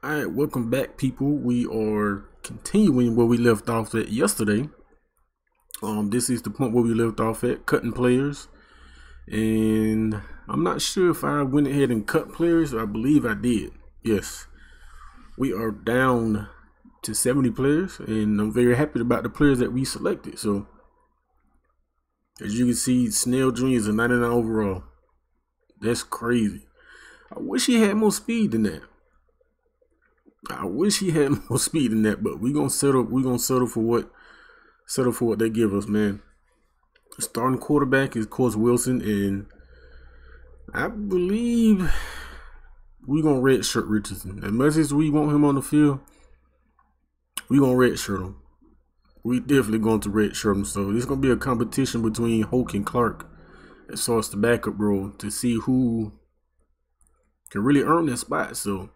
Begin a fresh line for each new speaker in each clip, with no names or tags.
All right, welcome back, people. We are continuing where we left off at yesterday. This is the point where we left off at cutting players, and I'm not sure if I went ahead and cut players. I believe I did. Yes, we are down to 70 players, and I'm very happy about the players that we selected. So, as you can see, Snell Jr. is a 99 overall. That's crazy. I wish he had more speed than that. I wish he had more speed than that, but we're gonna settle. We're gonna settle for what they give us, man. Starting quarterback is, of course, Wilson, and I believe we're gonna redshirt Richardson. As much as we want him on the field, we're gonna redshirt him. We definitely going to redshirt him. So there's gonna be a competition between Hoke and Clark as far as the backup role to see who can really earn that spot. So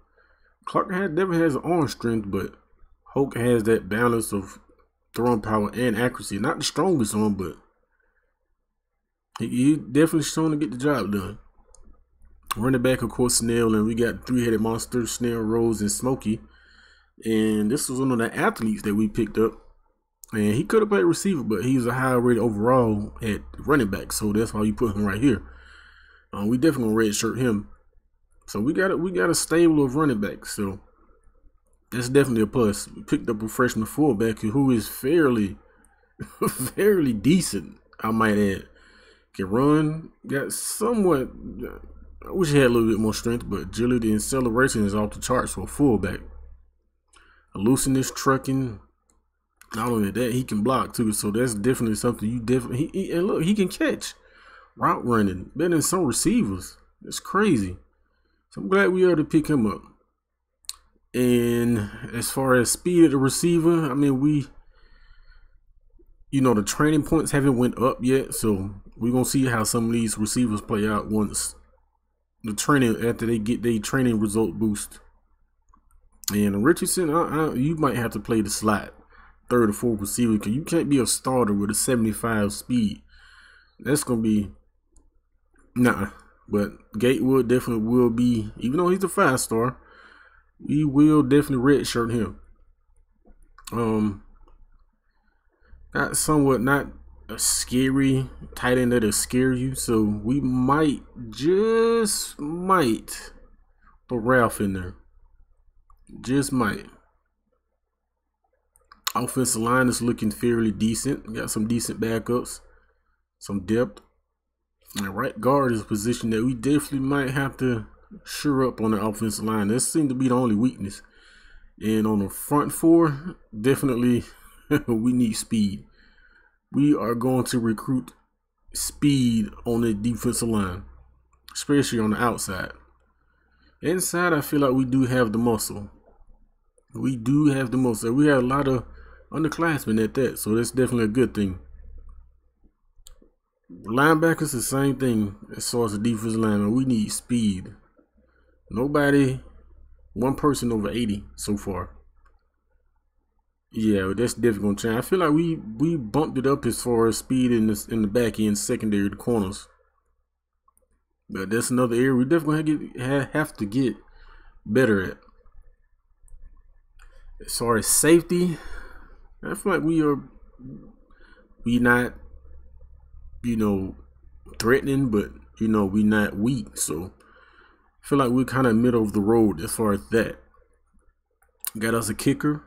Clark definitely has an arm strength, but Hoke has that balance of throwing power and accuracy. Not the strongest arm, but he definitely shown to get the job done. Running back, of course, Snell, and we got three-headed monster, Snell, Rose, and Smokey. And this was one of the athletes that we picked up. And he could have played receiver, but he's a high rated overall at running back, so that's why you put him right here. We definitely gonna redshirt him. So we got a stable of running backs, so that's definitely a plus. We picked up a freshman fullback who is fairly decent, I might add. Can run, got somewhat. I wish he had a little bit more strength, but agility and acceleration is off the charts for a fullback. Elusiveness, trucking. Not only that, he can block too, so that's definitely something you definitely. And look, he can catch, route running, better than some receivers. It's crazy. So I'm glad we were able to pick him up. And as far as speed of the receiver, I mean, the training points haven't went up yet, so we're gonna see how some of these receivers play out once the training, after they get their training result boost. And Richardson, you might have to play the slot, third or fourth receiver, because you can't be a starter with a 75 speed. That's gonna be nah. But Gatewood definitely will be, even though he's a 5-star, we will definitely redshirt him. Not somewhat, not a scary tight end that'll scare you, so we just might put Ralph in there. Just might. Offensive line is looking fairly decent. We got some decent backups, some depth. And right guard is a position that we definitely might have to shore up on the offensive line. That seems to be the only weakness. And on the front four, definitely we need speed. We are going to recruit speed on the defensive line, especially on the outside. Inside, I feel like we do have the muscle. We do have the muscle. We have a lot of underclassmen at that, so that's definitely a good thing. Linebackers, the same thing as far as the defensive line. We need speed. Nobody, one person over 80 so far. Yeah, that's definitely gonna change. I feel like we bumped it up as far as speed in the back end, secondary, the corners. But that's another area we definitely have to get better at. As far as safety, I feel like we not, threatening, but we not weak. So I feel like we're kind of middle of the road as far as that. Got us a kicker.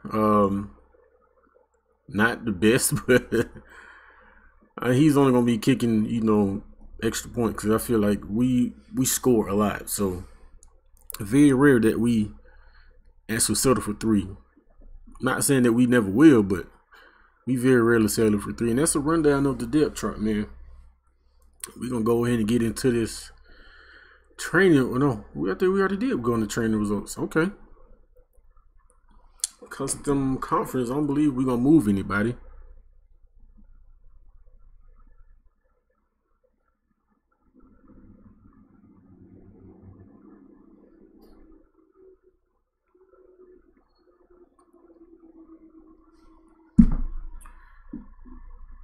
Not the best, but he's only gonna be kicking, extra points, because I feel like we score a lot. So very rare that we actually settle for 3. Not saying that we never will, but we very rarely settle for 3. And that's a rundown of the depth chart, man. We're gonna go ahead and get into this training. No, I think we already did go into training results. Okay. Custom conference. I don't believe we're gonna move anybody.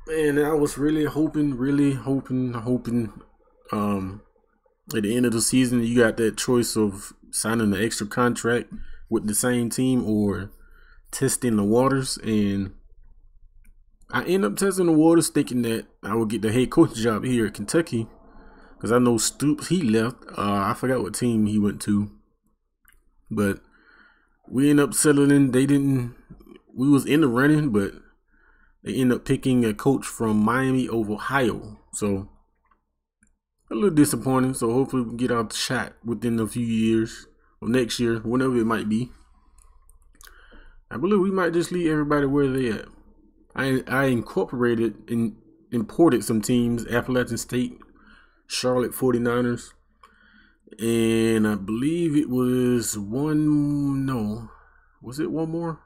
And I was really hoping, at the end of the season, you got that choice of signing an extra contract with the same team or testing the waters, and I end up testing the waters thinking that I would get the head coach job here at Kentucky, because I know Stoops, he left. I forgot what team he went to, but we end up settling. We was in the running, but they end up picking a coach from Miami of Ohio. So a little disappointing. So hopefully we can get out the shot within a few years or next year, whenever it might be. I believe we might just leave everybody where they at. I imported some teams: Appalachian State, Charlotte 49ers, and I believe it was was it one more?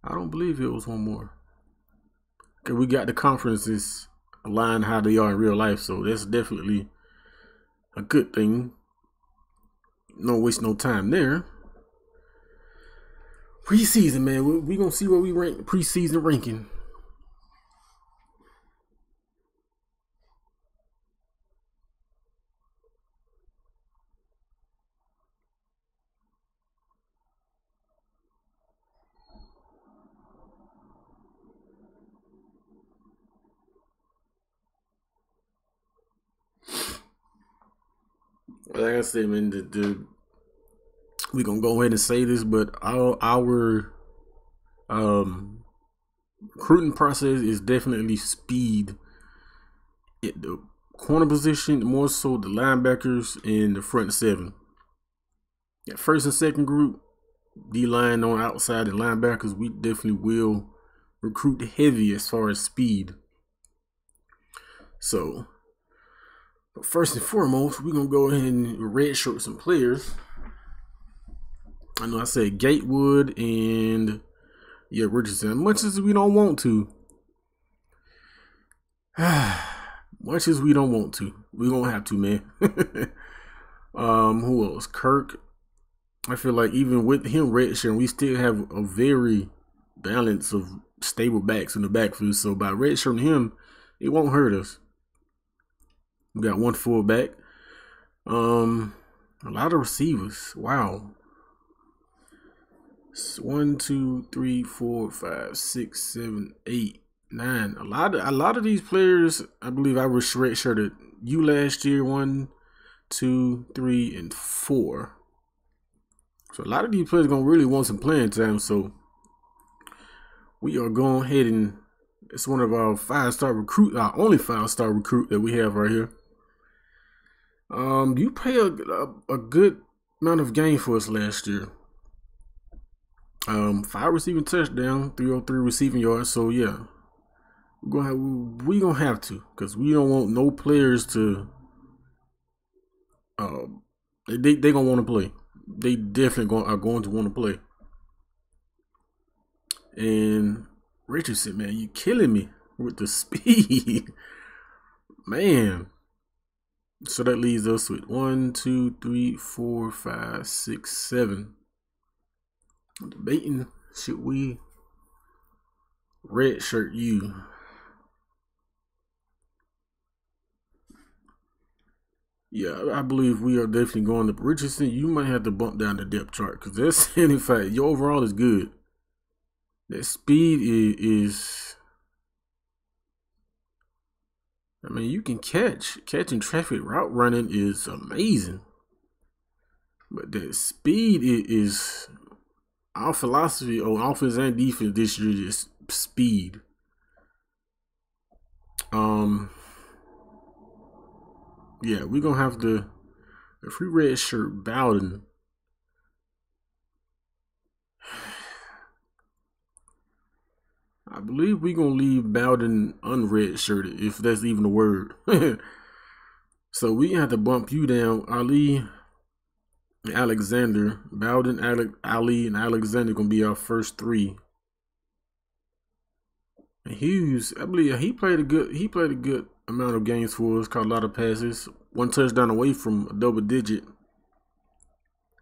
I don't believe it was one more. Okay, we got the conferences aligned how they are in real life, so that's definitely a good thing. No waste no time there. Preseason, man, we gonna see where we rank preseason ranking. Like I said, man, we gonna go ahead and say this, but our recruiting process is definitely speed at the corner position, more so the linebackers and the front seven. That first and second group, D-line on outside and linebackers, we definitely will recruit heavy as far as speed. So, but first and foremost, we're going to go ahead and redshirt some players. I know I said Gatewood and Richardson. Much as we don't want to. Much as we don't want to. We're going to have to, man. Who else? Kirk. I feel like even with him redshirting, we still have a very balance of stable backs in the backfield. So by redshirting him, it won't hurt us. We got one fullback. A lot of receivers. Wow. 1, 2, 3, 4, 5, 6, 7, 8, 9. A lot of these players, I believe I was redshirted you last year. 1, 2, 3, and 4. So a lot of these players are gonna really want some playing time. So we are going ahead and it's one of our only 5-star recruit that we have right here. You play a good amount of game for us last year. 5 receiving touchdown, 303 receiving yards. So yeah, we gonna have to, because we don't want no players to. They gonna want to play. They definitely are going to want to play. And Richardson, man, you killing me with the speed, man. So that leaves us with 1, 2, 3, 4, 5, 6, 7. I'm debating, should we redshirt you? Yeah, I believe we are definitely going to Richardson. You might have to bump down the depth chart, because that's, in fact, your overall is good. That speed is I mean, you can catching traffic route running is amazing, but that speed is our philosophy on offense and defense this year is speed. Yeah, we're gonna have to, if we redshirt Bowden, I believe we're gonna leave Bowden unredshirted, if that's even a word. So we have to bump you down. Ali, Alexander, Bowden, Ali, and Alexander gonna be our first 3. And Hughes, I believe he played a good amount of games for us, caught a lot of passes, 1 touchdown away from a double digit.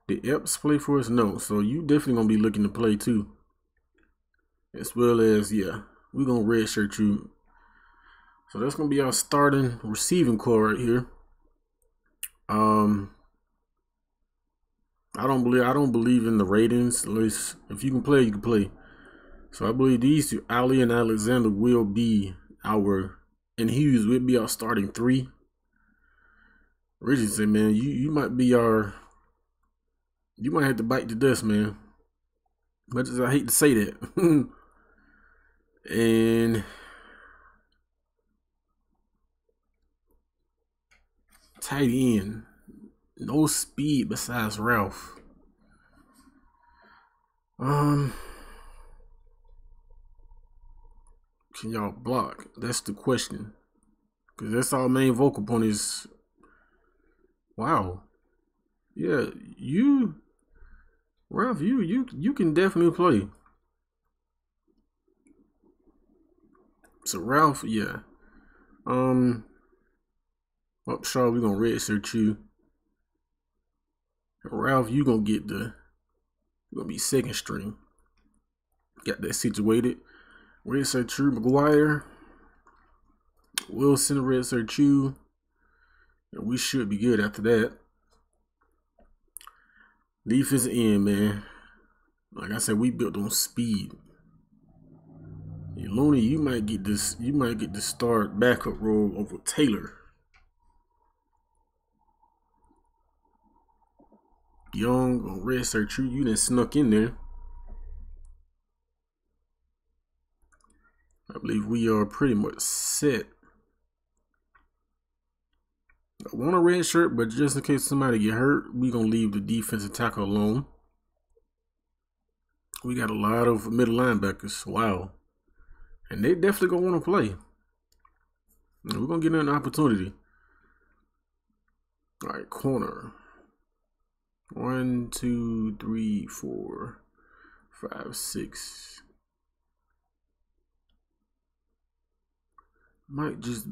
Did Epps play for us? No. So you definitely gonna be looking to play too. As well as, yeah, we're gonna redshirt you. So that's gonna be our starting receiving core right here. I don't believe in the ratings. At least if you can play, you can play. So I believe these two, Ali and Alexander, will be our, and Hughes will be our starting three. Richardson, man, you might be our, you might have to bite the dust, man. Much as I hate to say that. And tight end, no speed besides Ralph. Can y'all block? That's the question. Cause that's our main vocal point is, wow, yeah, Ralph, you can definitely play. So Ralph, yeah. Upshaw, we gonna redshirt you. Ralph, you gonna get you gonna be second string. Got that situated. Redshirt you, McGuire, Wilson, redshirt you, and we should be good after that. Defensive end, man. Like I said, we built on speed. And Looney, you might get this. You might get the start backup role over Taylor. Young on redshirt you. You done snuck in there. I believe we are pretty much set. I want a red shirt, but just in case somebody get hurt, we gonna leave the defensive tackle alone. We got a lot of middle linebackers. Wow. And they definitely gonna want to play. And we're gonna get an opportunity. All right, corner. 1, 2, 3, 4, 5, 6. Might just.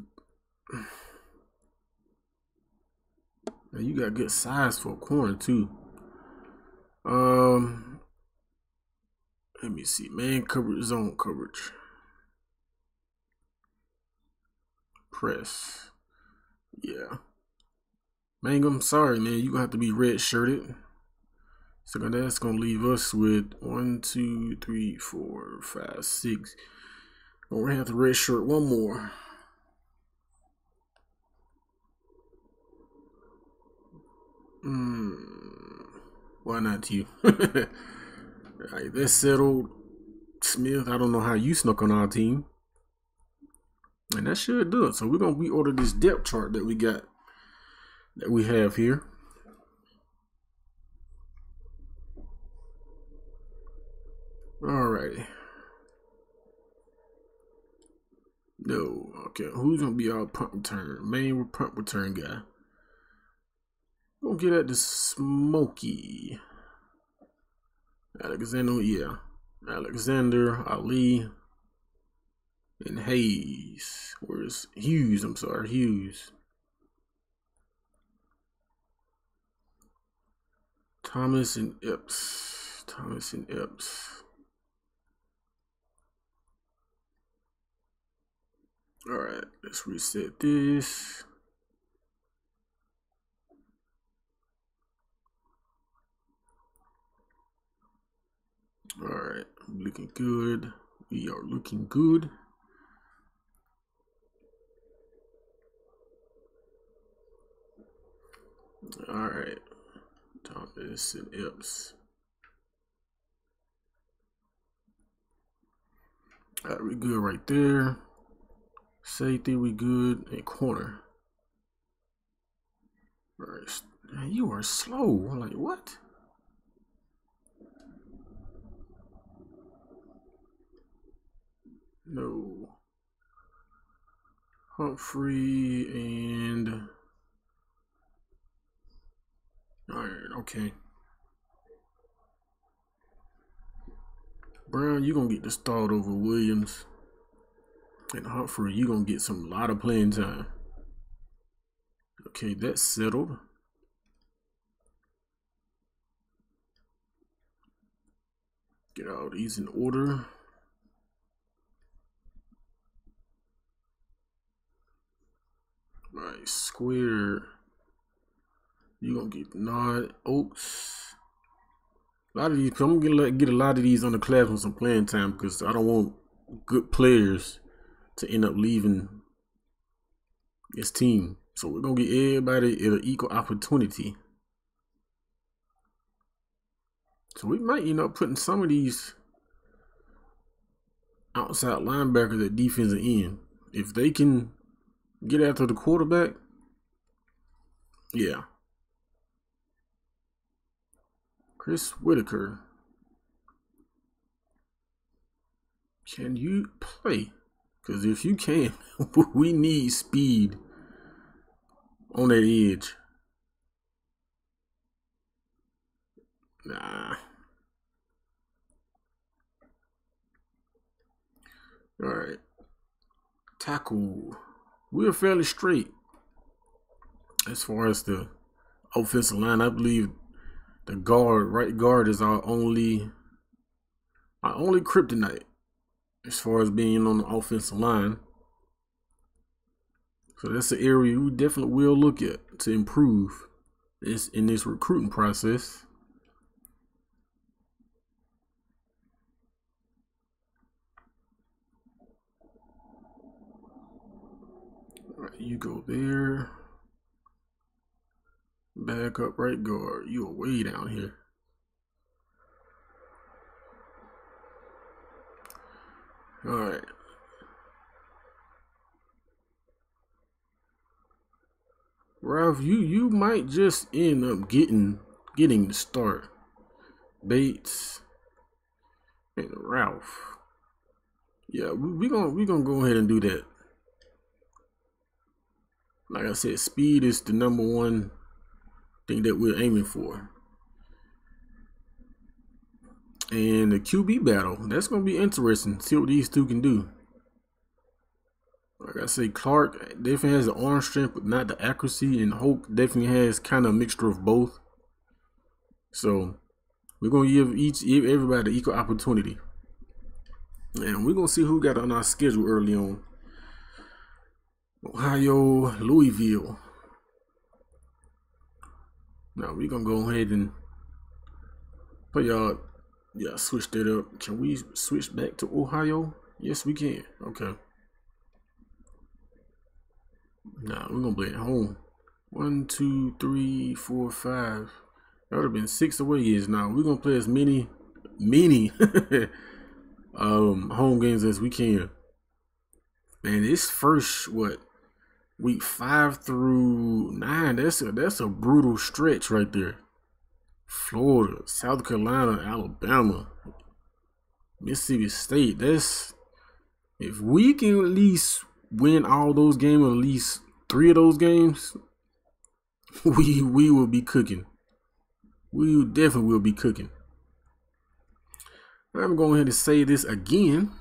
Now you got good size for a corner too. Let me see. Man coverage, zone coverage. Press. Yeah. Mangum, sorry, man. You're going to have to be red shirted. So that's going to leave us with 1, 2, 3, 4, 5, 6. We're going to have to red shirt one more. Why not you? Alright, that's settled. Smith, I don't know how you snuck on our team. And that should do it. So we're going to reorder this depth chart that we got, that we have here. Alrighty. No. Okay. Who's going to be our punt return? Main punt return guy. We'll get at the Smokey. Alexander, yeah. Alexander, Ali, and Hayes. Where's Hughes? I'm sorry, Hughes. Thomas and Epps. Thomas and Epps. All right, let's reset this. All right, looking good. We are looking good. All right, Thomas and Epps. All right, we good right there. Safety, we good. And corner. All right, man, you are slow. I'm like, what? No. Humphrey and. All right, okay. Brown, you gonna get the start over Williams. And Humphrey, you gonna get some lot of playing time. Okay, that's settled. Get all these in order. Right, square. You gonna get Nod Oaks. A lot of these, I'm gonna get a lot of these underclassmen with some playing time because I don't want good players to end up leaving this team. So we're gonna get everybody an equal opportunity. So we might end up putting some of these outside linebackers at defensive end. If they can get after the quarterback, yeah. Chris Whitaker, can you play? Because if you can, we need speed on that edge. Nah. All right. Tackle. We're fairly straight as far as the offensive line. I believe the right guard, is our only kryptonite as far as being on the offensive line. So that's the area we definitely will look at to improve in this recruiting process. All right, you go there. Back up right guard. You are way down here. All right. Ralph, you might just end up getting the start. Bates and Ralph. Yeah, we gonna go ahead and do that. Like I said, speed is the number one thing that we're aiming for. And the QB battle, that's gonna be interesting. See what these two can do. Like I say, Clark definitely has the arm strength, but not the accuracy, and Hope definitely has kind of a mixture of both. So we're gonna give everybody equal opportunity, and we're gonna see who got on our schedule early on. Ohio, Louisville. Now we're gonna go ahead and put y'all. Yeah, switch that up. Can we switch back to Ohio? Yes, we can. Okay. Nah, we're gonna play at home. 1, 2, 3, 4, 5. That would have been 6 away years. Now we're gonna play as many home games as we can. Man, this first week 5 through 9. That's a brutal stretch right there. Florida, South Carolina, Alabama, Mississippi State. If we can at least win all those games, or at least 3 of those games, we will be cooking. We definitely will be cooking. I'm going ahead and say this again.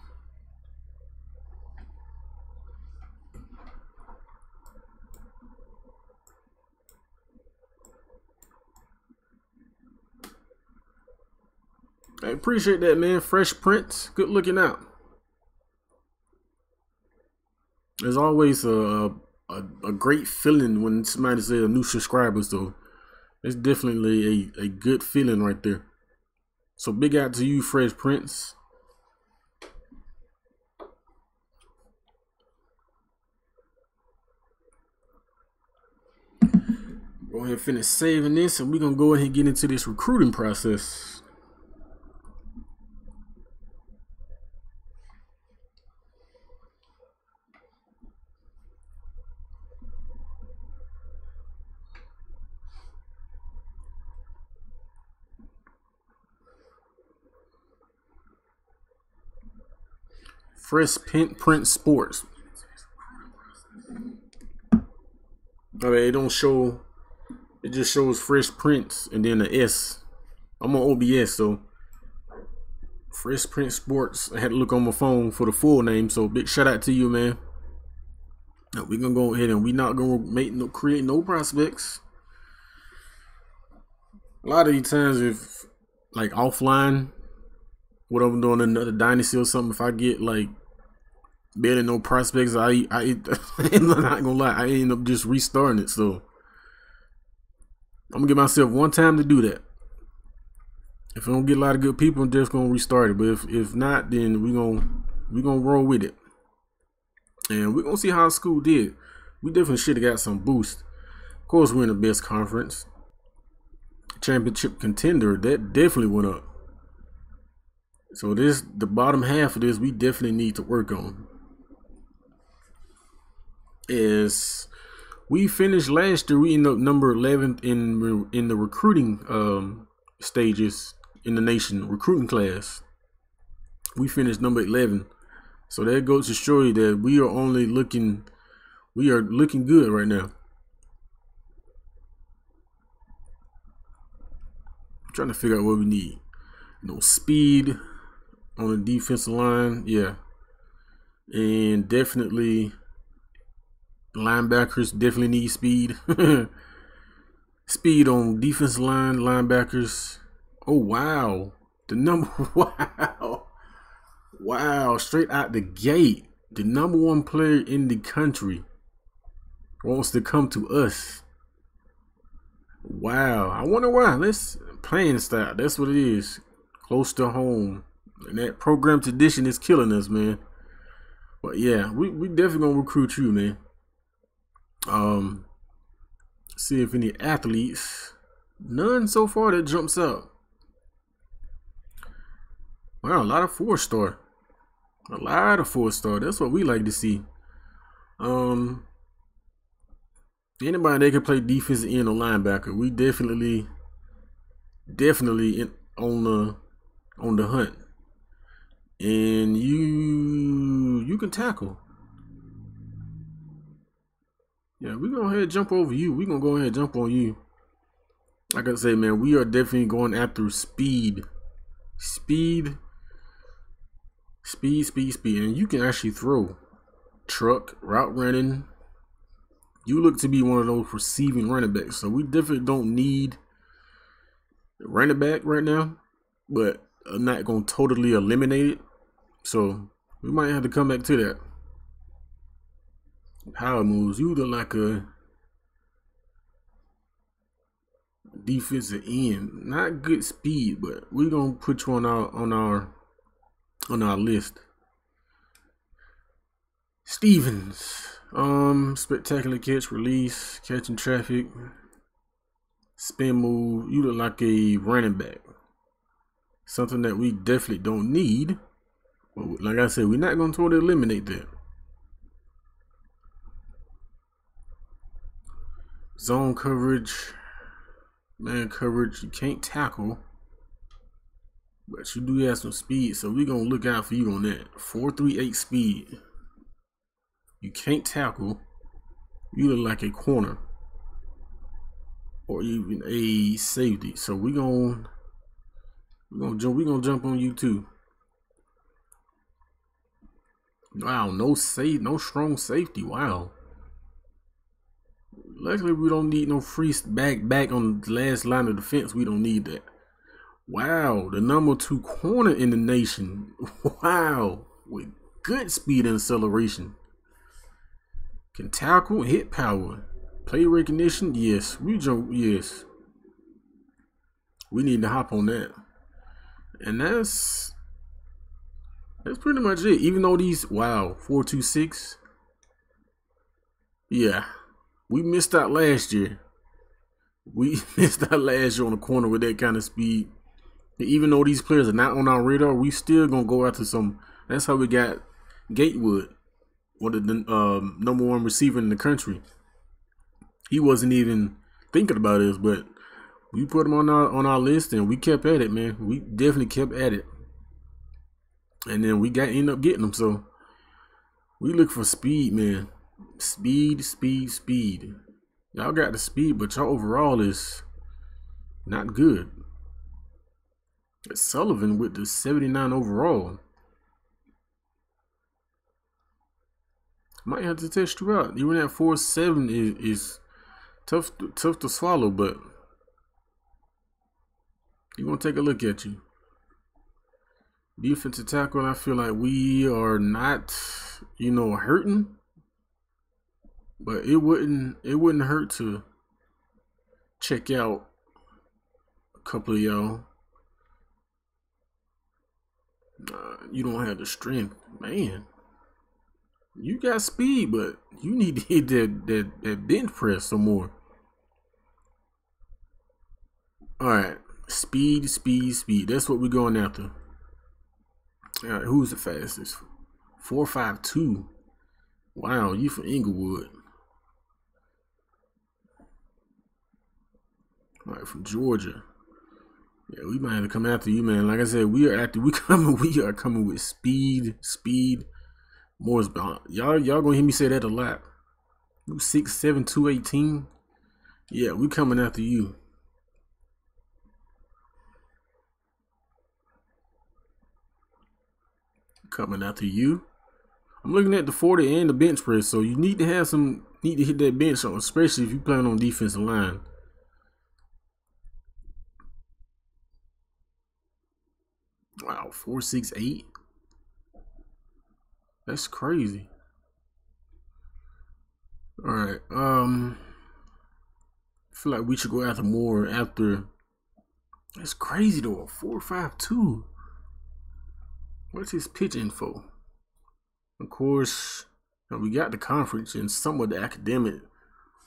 I appreciate that, man. Fresh Prince, good looking out. There's always a great feeling when somebody says a new subscriber, so it's definitely a good feeling right there. So big out to you, Fresh Prince. Go ahead and finish saving this, and we're gonna go ahead and get into this recruiting process. Fresh Print Sports. I mean, it don't show. It just shows Fresh Prince and then the S. I'm on OBS, so Fresh Print Sports. I had to look on my phone for the full name, so big shout out to you, man. Now we're gonna go ahead and we're not gonna create no prospects. A lot of these times, if like offline, what I'm doing another Dynasty or something, if I get like barely no prospects, I'm not gonna lie, I end up just restarting it. So I'm gonna give myself one time to do that. If we don't get a lot of good people, I'm just gonna restart it. But if not, then we gonna roll with it. And we're gonna see how school did. We definitely should have got some boost. Of course, we're in the best conference. Championship contender, that definitely went up. So the bottom half of this, we definitely need to work on. Is we finished last year, we ended up number 11th in the recruiting stages in the nation, recruiting class. We finished number 11. So that goes to show you that we are looking good right now. I'm trying to figure out what we need. Speed on the defensive line, yeah. And definitely linebackers definitely need speed. Speed on defensive line, linebackers. Oh wow. The number wow, straight out the gate. The number 1 player in the country wants to come to us. Wow. I wonder why. Let's playing style. That's what it is. Close to home. And that program tradition is killing us, man. But yeah, we definitely gonna recruit you, man. See if any athletes. None so far that jumps up. Wow, a lot of 4-star. A lot of 4-star. That's what we like to see. Anybody that can play defensive end or linebacker, we definitely on the hunt. And you can tackle. Yeah, we're gonna go ahead and jump over you. We're gonna go ahead and jump on you. Like I say, man, we are definitely going after speed. Speed. And you can actually throw. Truck, route running. You look to be one of those receiving running backs. So we definitely don't need a running back right now. But I'm not going to totally eliminate it. So we might have to come back to that. Power moves. You look like a defensive end. Not good speed, but we're going to put you on our list. Stevens. Spectacular catch, release, catching traffic, spin move. You look like a running back. Something that we definitely don't need. But like I said, we're not going to totally eliminate that. Zone coverage, man coverage. You can't tackle, but you do have some speed. So we're going to look out for you on that. 4.38 speed. You can't tackle. You look like a corner or even a safety. So we're gonna jump on you too. Wow, no strong safety. Wow. Luckily, we don't need no free back on the last line of defense. We don't need that. Wow, the number 2 corner in the nation. Wow, with good speed and acceleration. Can tackle, hit power, play recognition. Yes, we jump. Yes, we need to hop on that, and that's pretty much it. Even though these 4.26. Yeah, we missed out last year. We missed out last year on the corner with that kind of speed. And even though these players are not on our radar, we still gonna go after some. That's how we got Gatewood. One of the number 1 receiver in the country. He wasn't even thinking about this, but we put him on our list, and we kept at it, man. We definitely kept at it, and then we ended up getting him. So we look for speed, man. Speed. Y'all got the speed, but y'all overall is not good. It's Sullivan with the 79 overall. Might have to test you out. Even at 4.7 is tough to swallow, but you're gonna take a look at you. Defensive tackle, I feel like we are not, hurting. But it wouldn't hurt to check out a couple of y'all. You don't have the strength, man. You got speed, but you need to hit that bench press some more. All right, speed, speed, speed. That's what we're going after. All right, who's the fastest? 4.52. Wow, you from Inglewood. All right, from Georgia. Yeah, we might have to come after you, man. Like I said, we are coming with speed, speed. Moore's behind. Y'all gonna hear me say that a lot. 6'7", 218. Yeah, we coming after you. Coming after you. I'm looking at the 40 and the bench press, so you need to hit that bench on, especially if you plan on defensive line. Wow, 4.68. That's crazy. All right. I feel like we should go after more after. That's crazy though. 4.52. What's his pitch info? Of course, we got the conference and some of the academic.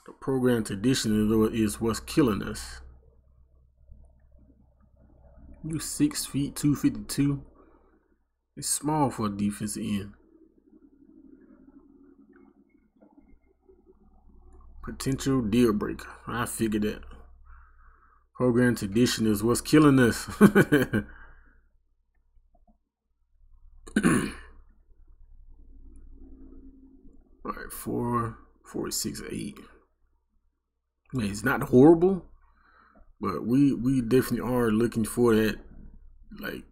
The program tradition though is what's killing us. You 6 feet 252. It's small for a defensive end. Potential deal breaker. I figured that. Program tradition is what's killing us. All right, 4.68. Man, it's not horrible, but we definitely are looking for that, like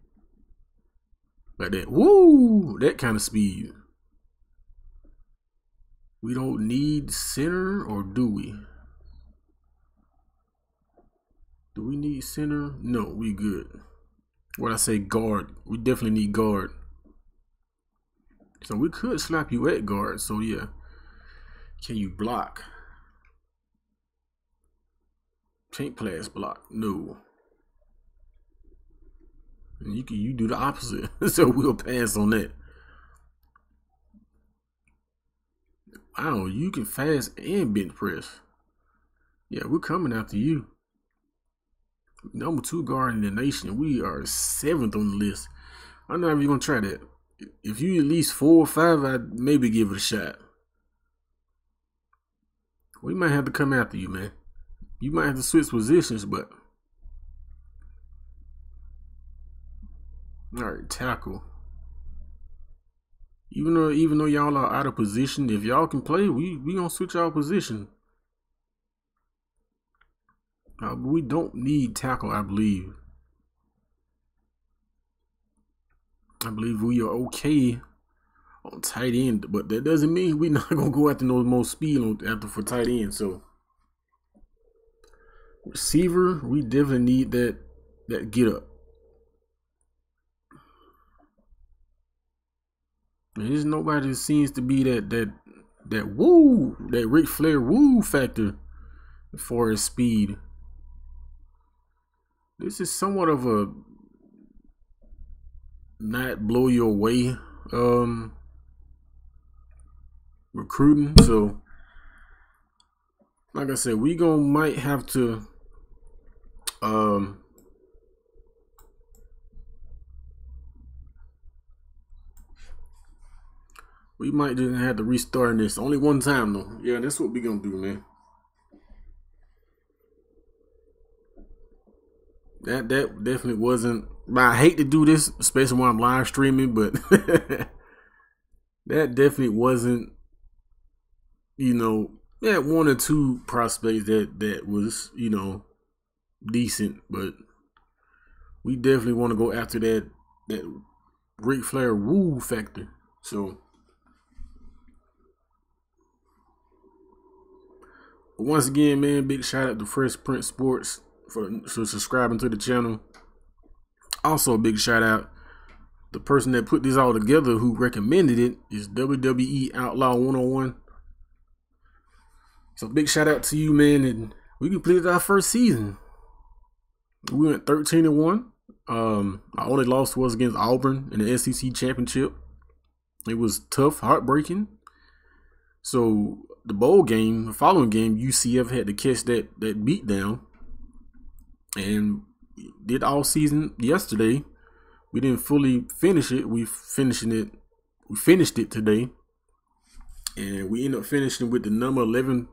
that. Woo, that kind of speed. We don't need center, or do we? Do we need center? No, we good. What I say, guard. We definitely need guard. So we could slap you at guard. So yeah. Can you block? Can't pass block. No. And you do the opposite. So we'll pass on that. Wow, you can fast and bench press. Yeah, we're coming after you. Number 2 guard in the nation. We are 7th on the list. I'm not even gonna try that. If you at least 4 or 5, I'd maybe give it a shot. We might have to come after you, man. You might have to switch positions, but all right, tackle. Even though y'all are out of position, if y'all can play, we gonna switch our position. We don't need tackle, I believe. I believe we are okay on tight end, but that doesn't mean we're not gonna go after no more speed for tight end. So receiver, we definitely need that get up. There's nobody that seems to be that woo, that Ric Flair woo factor as far as speed. This is somewhat of a not blow your way recruiting. So like I said, we might have to we might just have to restart this only one time though. Yeah, that's what we gonna do, man. That definitely wasn't. I hate to do this, especially when I'm live streaming, but that definitely wasn't. You know, yeah, 1 or 2 prospects that was, you know, decent, but we definitely want to go after that Ric Flair woo factor. So once again, man, big shout out to Fresh Prince Sports for subscribing to the channel. Also, a big shout out, the person that put this all together, who recommended it, is WWE Outlaw 101. So big shout out to you, man. And we completed our first season. We went 13-1. Our only loss was against Auburn in the SEC championship. It was tough, heartbreaking. So the bowl game, the following game, UCF had to catch that beat down, and did all season yesterday. We didn't fully finish it. We finished it today, and we ended up finishing with the number 11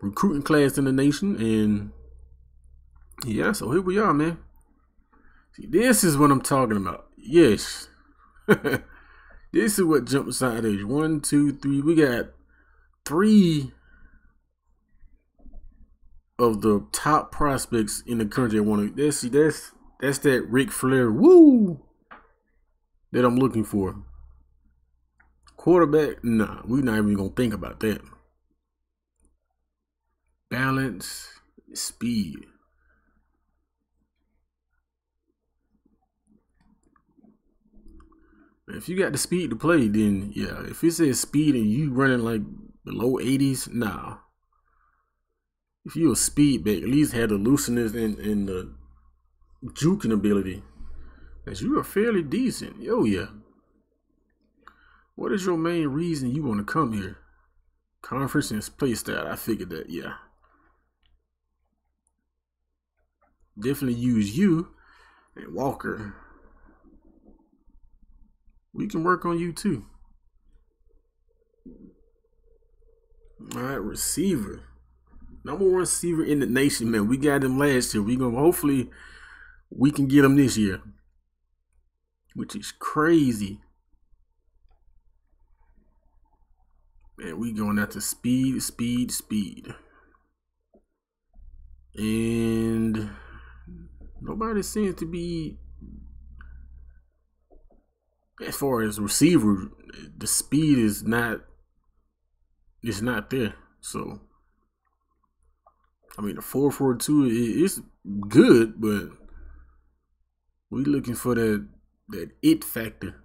recruiting class in the nation. And yeah, so here we are, man. See, this is what I'm talking about. Yes. This is what jumps out at you. 1, 2, 3. We got 3 of the top prospects in the country. I want to. That's that Ric Flair woo that I'm looking for. Quarterback, nah, we're not even gonna think about that. Balance, speed. If you got the speed to play, then yeah. If it says speed and you running like the low 80s, nah. If you a speed back, at least had the looseness and the juking ability, as you are fairly decent. Oh yeah. What is your main reason you want to come here? Conference and play style. I figured that, yeah. Definitely use you and Walker. We can work on you too. All right, receiver. Number 1 receiver in the nation, man. We got him last year. Hopefully we can get him this year, which is crazy. Man, we going after speed. And nobody seems to be, as far as receiver, the speed is not, it's not there. So I mean, the 4.42 is good, but we looking for that it factor.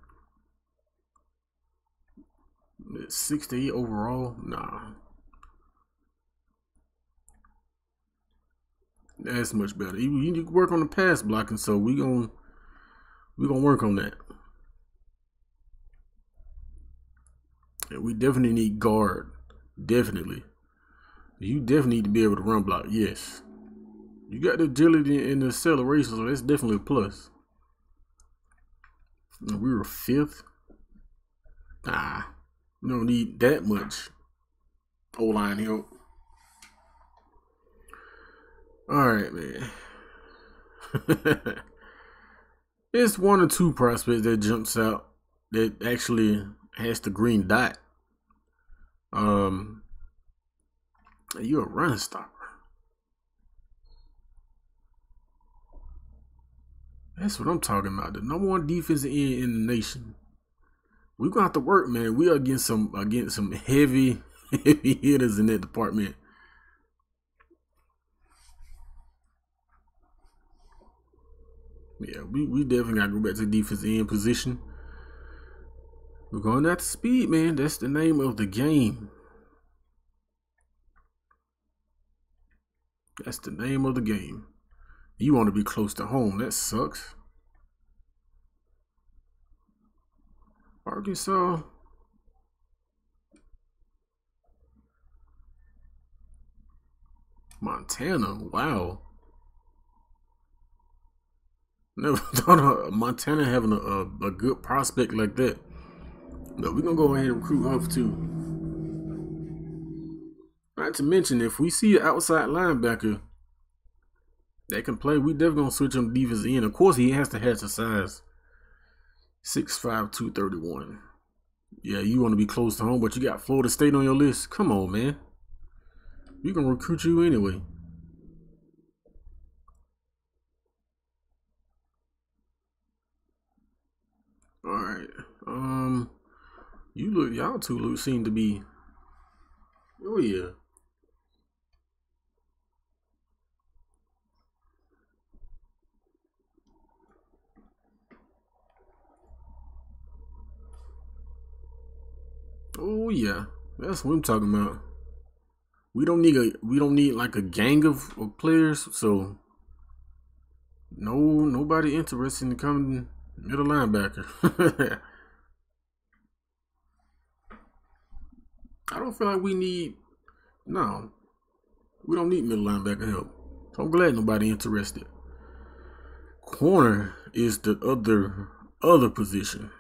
68 overall, nah. That's much better. You need to work on the pass blocking, so we gonna work on that. And we definitely need guard. Definitely. You definitely need to be able to run block, yes. You got the agility and the acceleration, so that's definitely a plus. And we were 5th. Nah, we don't need that much O-line help. All right, man. It's 1 or 2 prospects that jumps out that actually has the green dot. You're a run stopper. That's what I'm talking about. The number 1 defensive end in the nation. We're gonna have to work, man. We are against some heavy hitters in that department. Yeah, we definitely gotta go back to the defensive end position. We're going after speed, man. That's the name of the game. That's the name of the game. You want to be close to home. That sucks. Arkansas. Montana. Wow. Never thought of Montana having a good prospect like that. But we're going to go ahead and recruit Huff too. Not to mention, if we see an outside linebacker that can play, we definitely going to switch him defense in. Of course, he has to have the size. 6'5", 231. Yeah, you want to be close to home, but you got Florida State on your list. Come on, man. We can recruit you anyway. All right. Y'all two seem to be. Oh yeah. Oh yeah. That's what I'm talking about. We don't need like a gang of players, so Nobody interested in becoming middle linebacker. I don't feel like we need. No, we don't need middle linebacker help. So I'm glad nobody interested. Corner is the other position.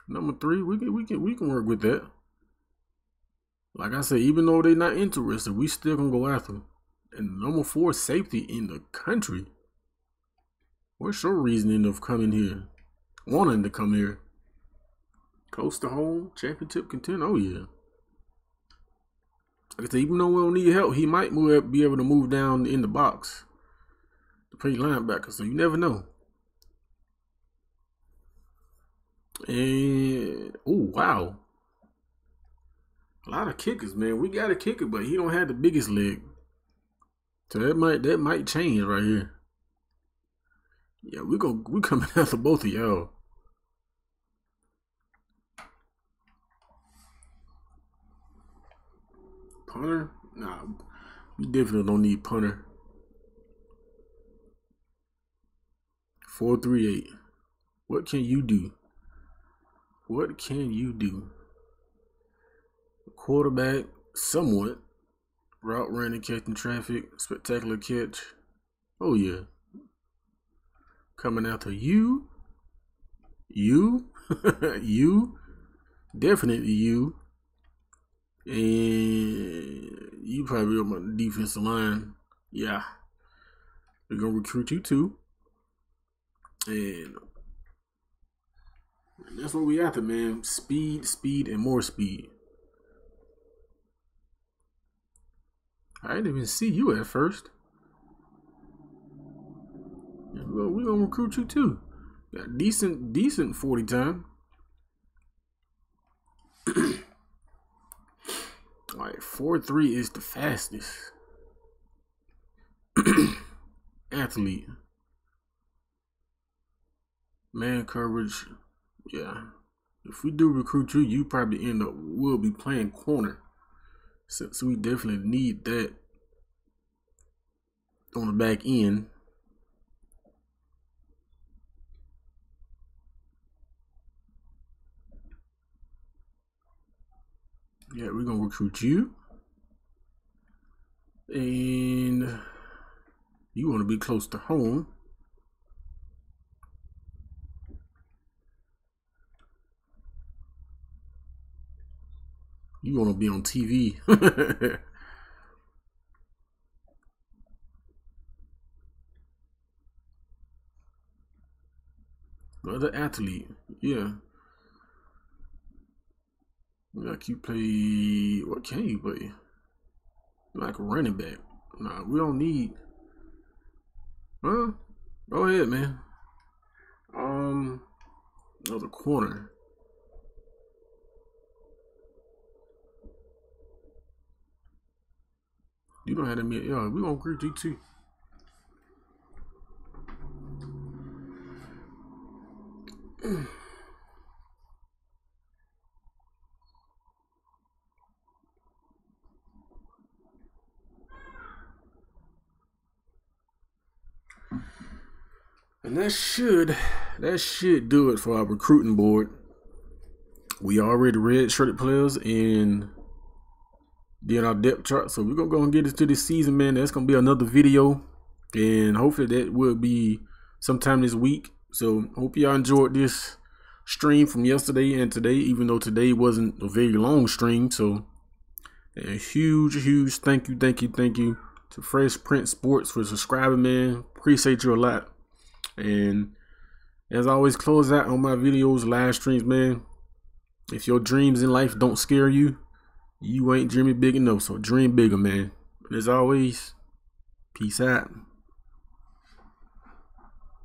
Number 3, we can work with that. Like I said, even though they're not interested, we still gonna go after them. And number 4, safety in the country. What's your reasoning of coming here? Wanting to come here? Close to home, championship contender. Oh yeah. Like I said, even though we don't need help, he might be able to move down in the box to play linebacker. So you never know. And oh wow, a lot of kickers, man. We got a kicker, but he don't have the biggest leg. So that might change right here. Yeah, we coming after both of y'all. Punter? Nah, we definitely don't need punter. 4-3-8. What can you do? What can you do? Quarterback, somewhat. Route running, catching traffic, spectacular catch. Oh yeah. Coming after you. You. You. Definitely you. And you probably on my defensive line. Yeah. We're gonna recruit you too. And that's what we after, man. Speed, and more speed. I didn't even see you at first. We're gonna recruit you too. Got decent 40 time. Alright, 4-3 is the fastest. Athlete. Man coverage. Yeah. If we do recruit you, you probably will be playing corner. So we definitely need that on the back end. Yeah, we're gonna recruit you. And you want to be close to home. You want to be on TV. Another athlete. Yeah. Like you play. What can you play? Like a running back. Nah, we don't need. Well, go ahead, man. Another corner. You don't have to be. Yeah, we gonna recruit you too. And that should do it for our recruiting board. We already red-shirted players and then our depth chart. So we're gonna go and get into this season, man. That's gonna be another video, and hopefully that will be sometime this week. So hope y'all enjoyed this stream from yesterday and today, even though today wasn't a very long stream. So a huge thank you to Fresh Print Sports for subscribing, man. Appreciate you a lot. And as I always close out on my videos, live streams, man, if your dreams in life don't scare you, you ain't dreaming big enough. So dream bigger, man. And as always, peace out.